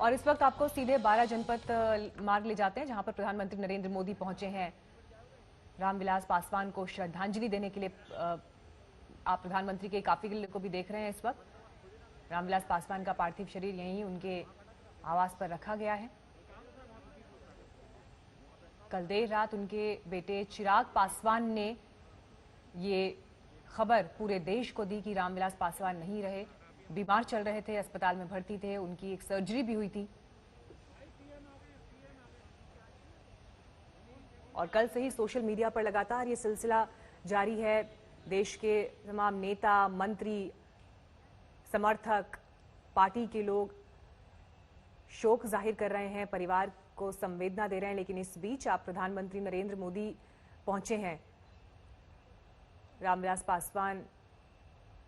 और इस वक्त आपको सीधे 12 जनपद मार्ग ले जाते हैं, जहां पर प्रधानमंत्री नरेंद्र मोदी पहुंचे हैं रामविलास पासवान को श्रद्धांजलि देने के लिए। आप प्रधानमंत्री के काफिले को भी देख रहे हैं। इस वक्त रामविलास पासवान का पार्थिव शरीर यहीं उनके आवास पर रखा गया है। कल देर रात उनके बेटे चिराग पासवान ने ये खबर पूरे देश को दी कि रामविलास पासवान नहीं रहे, बीमार चल रहे थे, अस्पताल में भर्ती थे, उनकी एक सर्जरी भी हुई थी। और कल से ही सोशल मीडिया पर लगातार ये सिलसिला जारी है। देश के तमाम नेता, मंत्री, समर्थक, पार्टी के लोग शोक जाहिर कर रहे हैं, परिवार को संवेदना दे रहे हैं। लेकिन इस बीच आप प्रधानमंत्री नरेंद्र मोदी पहुंचे हैं रामविलास पासवान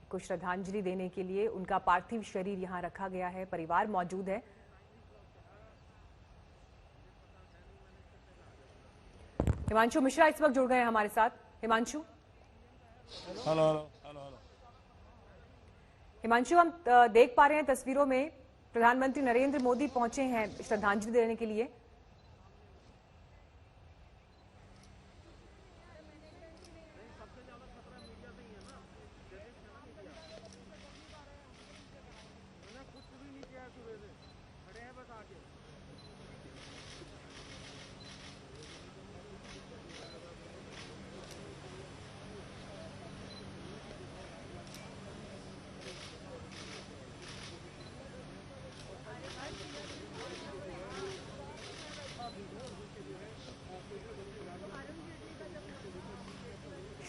को श्रद्धांजलि देने के लिए। उनका पार्थिव शरीर यहां रखा गया है, परिवार मौजूद है। हिमांशु मिश्रा इस वक्त जुड़ गए हैं हमारे साथ। Himanshu, hello hello hello hello. Himanshu, हम देख पा रहे हैं तस्वीरों में प्रधानमंत्री नरेंद्र मोदी पहुंचे हैं श्रद्धांजलि देने के लिए।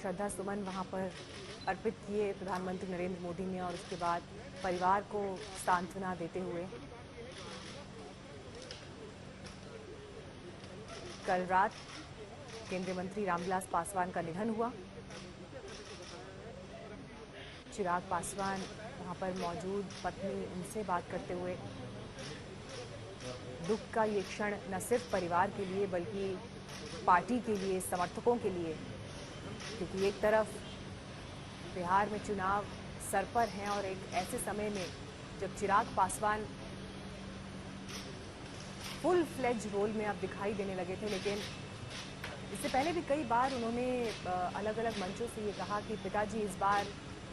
श्रद्धा सुमन वहां पर अर्पित किए प्रधानमंत्री नरेंद्र मोदी ने, और उसके बाद परिवार को सांत्वना देते हुए कल रात केंद्रीय मंत्री रामविलास पासवान का निधन हुआ। चिराग पासवान वहां पर मौजूद, पत्नी उनसे बात करते हुए दुख का ये क्षण न सिर्फ परिवार के लिए बल्कि पार्टी के लिए, समर्थकों के लिए, क्योंकि एक तरफ बिहार में चुनाव सर पर हैं और एक ऐसे समय में जब Chirag Paswan full fledge role में अब दिखाई देने लगे थे। लेकिन इससे पहले भी कई बार उन्होंने अलग अलग मंचों से ये कहा कि पिताजी इस बार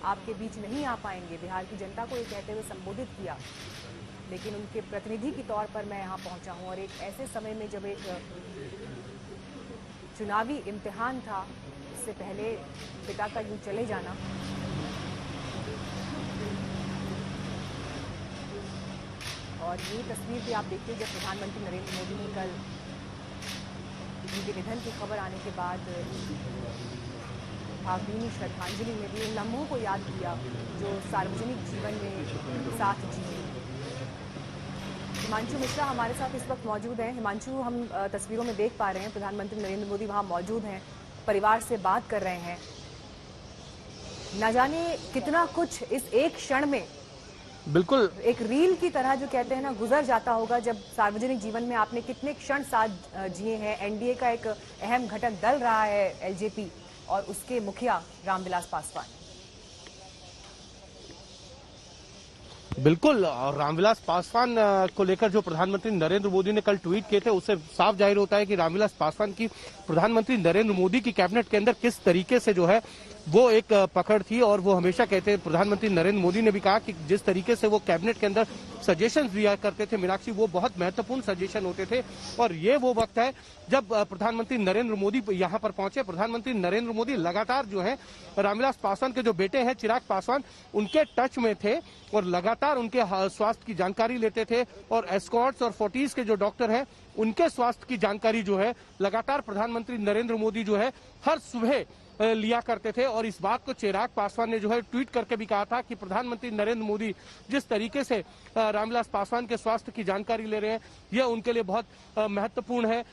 आपके बीच नहीं आ पाएंगे। बिहार की जनता को ये कहते हुए संबोधित किया, लेकिन उनके प्रतिनिधि के तौर पर मैं यहाँ पहुँचा हूँ। और एक ऐसे समय में जब एक चुनावी इम्तिहान था, इससे पहले पिता का यूं चले जाना और ये तस्वीर भी आप देखिए जब प्रधानमंत्री नरेंद्र मोदी ने कल उनके निधन की खबर आने के बाद भावभीनी श्रद्धांजलि में भी उन लम्हों को याद किया जो सार्वजनिक जीवन में साथ जिए। हिमांशु मिश्रा हमारे साथ इस वक्त मौजूद हैं। हिमांशु, हम तस्वीरों में देख पा रहे हैं प्रधानमंत्री नरेंद्र मोदी वहां मौजूद हैं, परिवार से बात कर रहे हैं। न जाने कितना कुछ इस एक क्षण में बिल्कुल एक रील की तरह जो कहते हैं ना गुजर जाता होगा, जब सार्वजनिक जीवन में आपने कितने क्षण साथ जिए हैं। एनडीए का एक अहम घटक दल रहा है एलजेपी और उसके मुखिया रामविलास पासवान। बिल्कुल, और रामविलास पासवान को लेकर जो प्रधानमंत्री नरेंद्र मोदी ने कल ट्वीट किए थे, उससे साफ जाहिर होता है कि रामविलास पासवान की प्रधानमंत्री नरेंद्र मोदी की कैबिनेट के अंदर किस तरीके से जो है वो एक पकड़ थी। और वो हमेशा कहते हैं, प्रधानमंत्री नरेंद्र मोदी ने भी कहा कि जिस तरीके से वो कैबिनेट के अंदर सजेशंस दिया करते थे मीनाक्षी, वो बहुत महत्वपूर्ण सजेशन होते थे। और ये वो वक्त है जब प्रधानमंत्री नरेंद्र मोदी यहाँ पर पहुंचे। प्रधानमंत्री नरेंद्र मोदी लगातार जो है रामविलास पासवान के जो बेटे हैं चिराग पासवान, उनके टच में थे और लगातार उनके स्वास्थ्य की जानकारी लेते थे। और एस्कॉर्ट्स और फोर्टिस के जो डॉक्टर हैं, उनके स्वास्थ्य की जानकारी जो है लगातार प्रधानमंत्री नरेंद्र मोदी जो है हर सुबह लिया करते थे। और इस बात को चिराग पासवान ने जो है ट्वीट करके भी कहा था कि प्रधानमंत्री नरेंद्र मोदी जिस तरीके से रामविलास पासवान के स्वास्थ्य की जानकारी ले रहे हैं, यह उनके लिए बहुत महत्वपूर्ण है।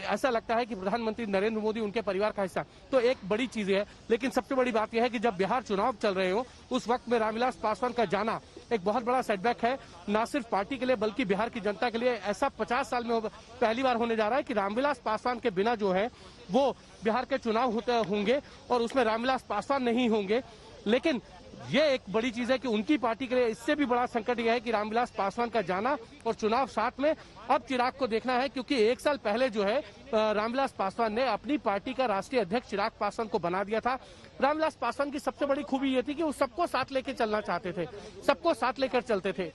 ऐसा लगता है कि प्रधानमंत्री नरेंद्र मोदी उनके परिवार का हिस्सा, तो एक बड़ी चीज है। लेकिन सबसे बड़ी बात यह है कि जब बिहार चुनाव चल रहे हो, उस वक्त में रामविलास पासवान का जाना एक बहुत बड़ा सेटबैक है, न सिर्फ पार्टी के लिए बल्कि बिहार की जनता के लिए। ऐसा 50 साल में पहली बार होने जा रहा है कि रामविलास पासवान के बिना जो है वो बिहार के चुनाव होंगे और उसमें रामविलास पासवान नहीं होंगे। लेकिन ये एक बड़ी चीज है कि उनकी पार्टी के लिए इससे भी बड़ा संकट यह है कि रामविलास पासवान का जाना और चुनाव साथ में। अब चिराग को देखना है, क्योंकि 1 साल पहले जो है रामविलास पासवान ने अपनी पार्टी का राष्ट्रीय अध्यक्ष चिराग पासवान को बना दिया था। रामविलास पासवान की सबसे बड़ी खूबी ये थी कि वो सबको साथ लेकर चलना चाहते थे, सबको साथ लेकर चलते थे।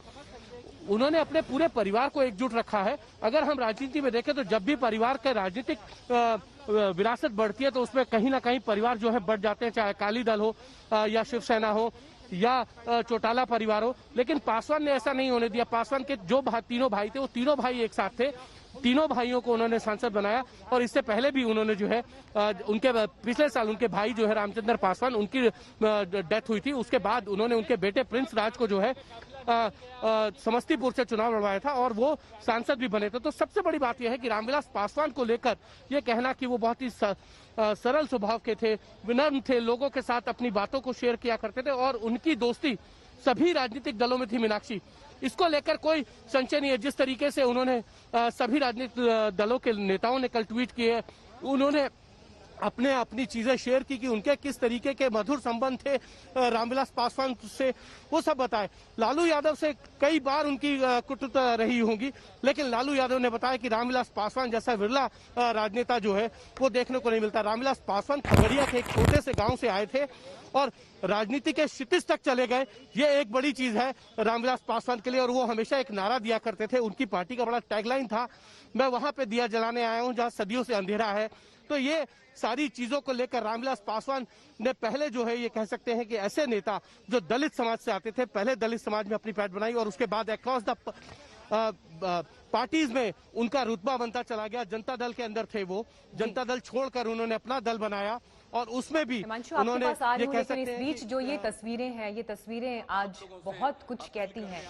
उन्होंने अपने पूरे परिवार को एकजुट रखा है। अगर हम राजनीति में देखें तो जब भी परिवार के राजनीतिक विरासत बढ़ती है तो उसमें कहीं ना कहीं परिवार जो है बढ़ जाते हैं, चाहे अकाली दल हो या शिवसेना हो या चौटाला परिवार हो। लेकिन पासवान ने ऐसा नहीं होने दिया। पासवान के जो तीनों भाई थे वो तीनों भाई एक साथ थे, तीनों भाइयों को उन्होंने सांसद बनाया। और इससे पहले भी उन्होंने जो है उनके पिछले साल उनके भाई जो है रामचंद्र पासवान, उनकी डेथ हुई थी। उसके बाद उन्होंने उनके बेटे प्रिंस राज को जो है समस्तीपुर से चुनाव लड़वाया था और वो सांसद भी बने थे। तो सबसे बड़ी बात यह है कि रामविलास पासवान को लेकर ये कहना कि वो बहुत ही सरल स्वभाव के थे, विनम्र थे, लोगों के साथ अपनी बातों को शेयर किया करते थे और उनकी दोस्ती सभी राजनीतिक दलों में थी। मीनाक्षी, इसको लेकर कोई संशय नहीं है। जिस तरीके से उन्होंने सभी राजनीतिक दलों के नेताओं ने कल ट्वीट किए, उन्होंने अपनी चीजें शेयर की कि उनके किस तरीके के मधुर संबंध थे रामविलास पासवान से, वो सब बताए। लालू यादव से कई बार उनकी कुटुता रही होंगी, लेकिन लालू यादव ने बताया कि रामविलास पासवान जैसा विरला राजनेता जो है वो देखने को नहीं मिलता। रामविलास पासवान खगड़िया के एक छोटे से गांव से आए थे और राजनीति के क्षितिज तक चले गए। ये एक बड़ी चीज है रामविलास पासवान के लिए। और वो हमेशा एक नारा दिया करते थे, उनकी पार्टी का बड़ा टैगलाइन था, मैं वहां पे दिया जलाने आया हूं जहां सदियों से अंधेरा है। तो ये सारी चीजों को लेकर रामविलास पासवान ने पहले जो है ये कह सकते हैं कि ऐसे नेता जो दलित समाज से आते थे, पहले दलित समाज में अपनी पैठ बनाई और उसके बाद अक्रॉस द पार्टीज में उनका रुतबा बनता चला गया। जनता दल के अंदर थे वो, जनता दल छोड़कर उन्होंने अपना दल बनाया और उसमें भी उन्होंने ये कह सकते हैं। इस बीच जो ये तस्वीरें हैं, ये तस्वीरें आज बहुत कुछ कहती हैं।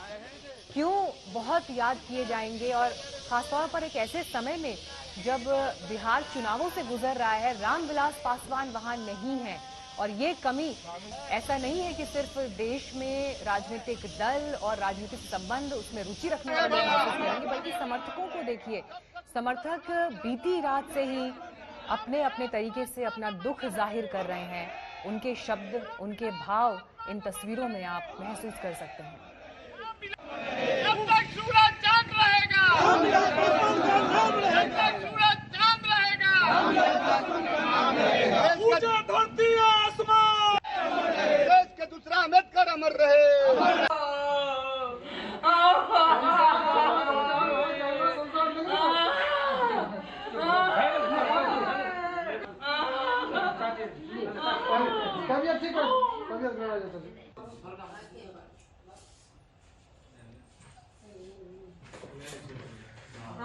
क्यों बहुत याद किए जाएंगे और खासतौर पर एक ऐसे समय में जब बिहार चुनावों से गुजर रहा है, रामविलास पासवान वहां नहीं है। और ये कमी ऐसा नहीं है कि सिर्फ देश में राजनीतिक दल और राजनीतिक संबंध उसमें रुचि रखने वाले लोग महसूस करेंगे, बल्कि समर्थकों को देखिए, समर्थक बीती रात से ही अपने अपने तरीके से अपना दुख जाहिर कर रहे हैं। उनके शब्द, उनके भाव इन तस्वीरों में आप महसूस कर सकते हैं। जब तक सूरज चांद रहेगा, जब तक सूरज चांद रहेगा, ऊंचा धरती आसमान, देश के दूसरा अम्बेडकर अमर रहे।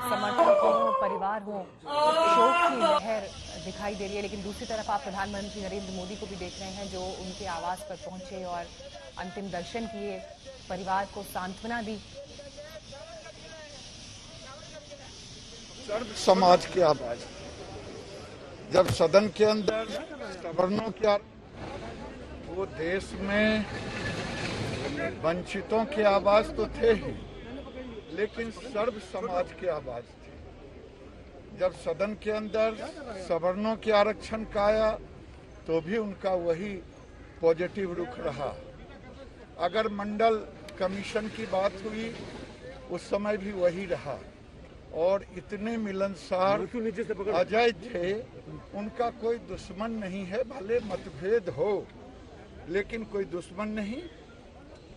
समर्थक हो, परिवार हो, शोक की लहर दिखाई दे रही है। लेकिन दूसरी तरफ आप प्रधानमंत्री नरेंद्र मोदी को भी देख रहे हैं, जो उनके आवास पर पहुंचे और अंतिम दर्शन किए, परिवार को सांत्वना दी। सर्व समाज की आवाज, जब सदन के अंदर सवर्णों की, वो देश में वंचितों की आवाज तो थे ही, लेकिन सर्व समाज की आवाज थी। जब सदन के अंदर सवर्णों के आरक्षण का आया तो भी उनका वही पॉजिटिव रुख रहा। अगर मंडल कमीशन की बात हुई उस समय भी वही रहा और इतने मिलनसार अजय थे। उनका कोई दुश्मन नहीं है, भले मतभेद हो लेकिन कोई दुश्मन नहीं।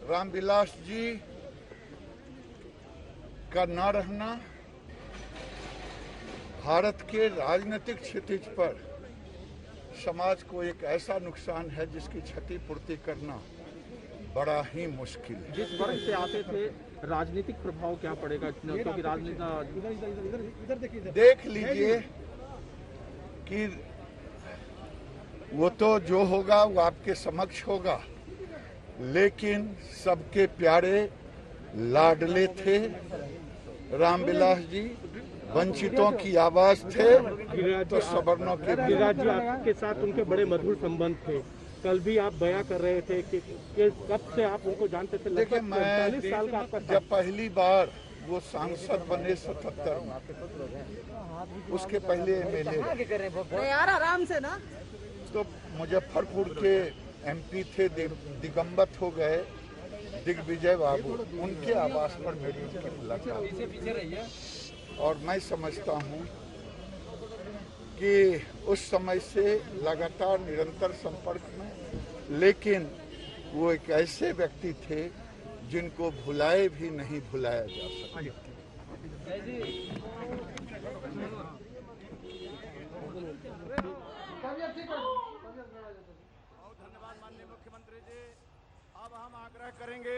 रामविलास जी का न रहना भारत के राजनीतिक क्षितिज पर समाज को एक ऐसा नुकसान है जिसकी क्षतिपूर्ति करना बड़ा ही मुश्किल है। जिस वर्ग से आते थे, राजनीतिक प्रभाव क्या पड़ेगा, क्योंकि राजनीति देख लीजिए कि वो तो जो होगा वो आपके समक्ष होगा, लेकिन सबके प्यारे लाडले थे रामविलास जी, वंचितों की आवाज थे, तो सवर्णों के के साथ उनके बड़े मधुर संबंध थे। कल भी आप बयां कर रहे थे कि कब से आप उनको जानते थे? देखिए, मैं 40 साल का जब पहली बार वो सांसद बने 77 में, उसके पहले एमएलए यार आराम से ना, तो मुजफ्फरपुर के एमपी थे दिगंबत हो गए दिग्विजय बाबू, उनके आवास पर मेरी उनकी मुलाकात। और मैं समझता हूं कि उस समय से लगातार निरंतर संपर्क में, लेकिन वो एक ऐसे व्यक्ति थे जिनको भुलाए भी नहीं भुलाया जा सकता। धन्यवाद माननीय मुख्यमंत्री जी। अब हम आग्रह करेंगे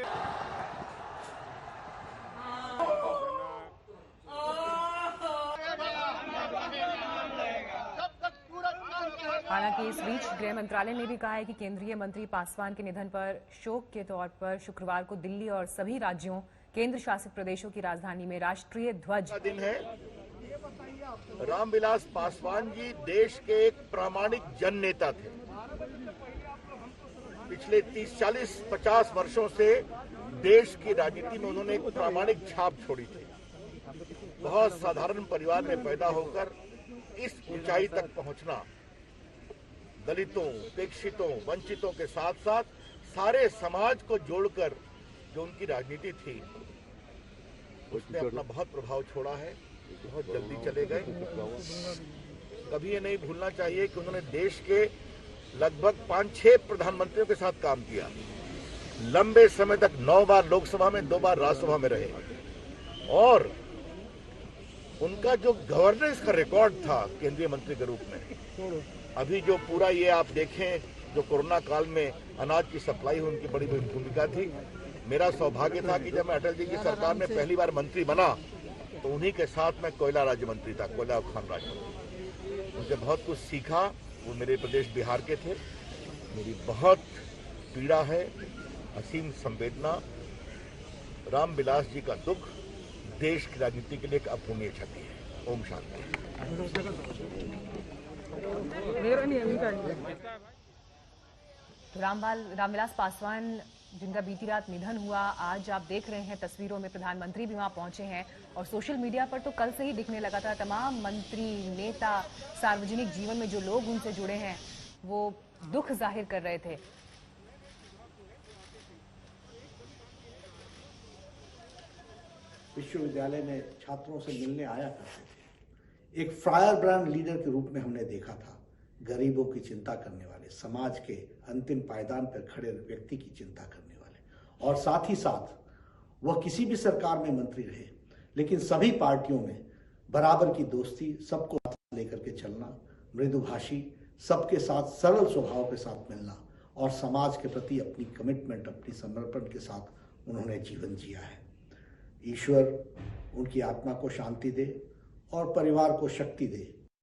हालांकि इस बीच गृह मंत्रालय ने भी कहा है कि केंद्रीय मंत्री पासवान के निधन पर शोक के तौर पर शुक्रवार को दिल्ली और सभी राज्यों केंद्र शासित प्रदेशों की राजधानी में राष्ट्रीय ध्वज दिन है। रामविलास पासवान जी देश के एक प्रामाणिक जन नेता थे। पिछले 30, 40, 50 वर्षों से देश की राजनीति में उन्होंने एक प्रामाणिक छाप छोड़ी थी। बहुत साधारण परिवार में पैदा होकर इस ऊंचाई तक पहुंचना दलितों, उपेक्षितों, वंचितों के साथ साथ सारे समाज को जोड़कर जो उनकी राजनीति थी, उसने अपना बहुत प्रभाव छोड़ा है। बहुत जल्दी चले गए। कभी ये नहीं भूलना चाहिए कि उन्होंने देश के लगभग 5-6 प्रधानमंत्रियों के साथ काम किया। लंबे समय तक 9 बार लोकसभा में, 2 बार राज्यसभा में रहे और उनका जो गवर्नेंस का रिकॉर्ड था केंद्रीय मंत्री के रूप में, अभी जो पूरा ये आप देखें, जो कोरोना काल में अनाज की सप्लाई हुई, उनकी बड़ी भूमिका थी। मेरा सौभाग्य था कि जब मैं अटल जी की सरकार में पहली बार मंत्री बना तो उन्हीं के साथ मैं कोयला राज्य मंत्री था, कोयला और खान राज्य मंत्री। मुझे बहुत कुछ सीखा। वो मेरे प्रदेश बिहार के थे। मेरी बहुत पीड़ा है, असीम संवेदना। रामविलास जी का दुख देश की राजनीति के लिए एक अपूर्णीय क्षति है। ओम शांति। तो रामविलास पासवान जिनका बीती रात निधन हुआ, आज आप देख रहे हैं तस्वीरों में प्रधानमंत्री भी वहां पहुंचे हैं और सोशल मीडिया पर तो कल से ही दिखने लगा था। तमाम मंत्री, नेता, सार्वजनिक जीवन में जो लोग उनसे जुड़े हैं वो दुख जाहिर कर रहे थे। विश्वविद्यालय में छात्रों से मिलने आया करते थे। एक फायर ब्रांड लीडर के रूप में हमने देखा था। गरीबों की चिंता करने वाले, समाज के अंतिम पायदान पर खड़े व्यक्ति की चिंता करने वाले, और साथ ही साथ वह किसी भी सरकार में मंत्री रहे, लेकिन सभी पार्टियों में बराबर की दोस्ती, सबको लेकर के चलना, मृदुभाषी, सबके साथ सरल स्वभाव के साथ मिलना और समाज के प्रति अपनी कमिटमेंट, अपनी समर्पण के साथ उन्होंने जीवन जिया है। ईश्वर उनकी आत्मा को शांति दे और परिवार को शक्ति दे